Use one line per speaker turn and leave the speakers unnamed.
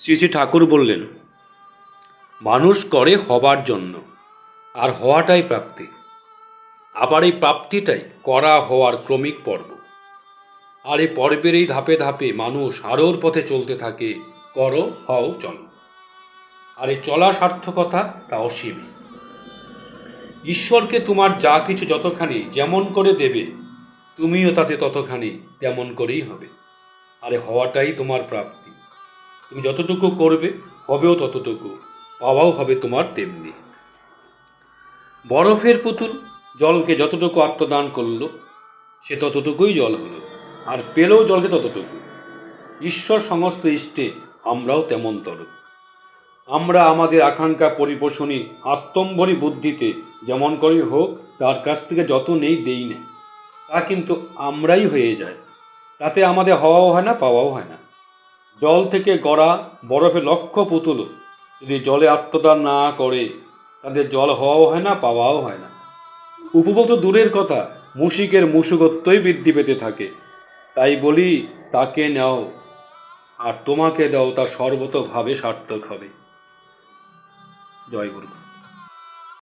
শ্রী শ্রী ঠাকুর বললেন, মানুষ করে হবার জন্য, আর হওয়াটাই প্রাপ্তি। আবার এই প্রাপ্তিটাই করা হওয়ার ক্রমিক পর্ব। আর এই পর্বের এই ধাপে ধাপে মানুষ আরোর পথে চলতে থাকে, করো হও চলো। আর এই চলা সার্থকতা তা অসীম। ঈশ্বরকে তোমার যা কিছু যতখানি যেমন করে দেবে, তুমিও তাতে ততখানি তেমন করেই হবে। আরে হওয়াটাই তোমার প্রাপ্তি। তুমি যতটুকু করবে হবেও ততটুকু, পাওয়াও হবে তোমার তেমনি। বরফের পুতুল জলকে যতটুকু আত্মদান করলো, সে ততটুকুই জল হলো, আর পেলেও জলকে ততটুকু। ঈশ্বর সমস্ত ইষ্টে, আমরাও তেমনতর। আমরা আমাদের আকাঙ্ক্ষা পরিপোষণী আত্মম্ভরী বুদ্ধিতে যেমন করেই হোক তার কাছ থেকে যত নেই দেই না, তা কিন্তু আমরাই হয়ে যায়। তাতে আমাদের হওয়াও হয় না, পাওয়াও হয় না। জল থেকে গড়া বরফে লক্ষ পুতুল যদি জলে আত্মদান না করে, তাদের জল হওয়াও হয় না, পাওয়াও হয় না। উপভোগ তো দূরের কথা, মুশিকের মুশুকত্বই বৃদ্ধি পেতে থাকে। তাই বলি, তাকে নাও আর তোমাকে দাও, তা সর্বতোভাবে সার্থক হবে। জয় গুরু।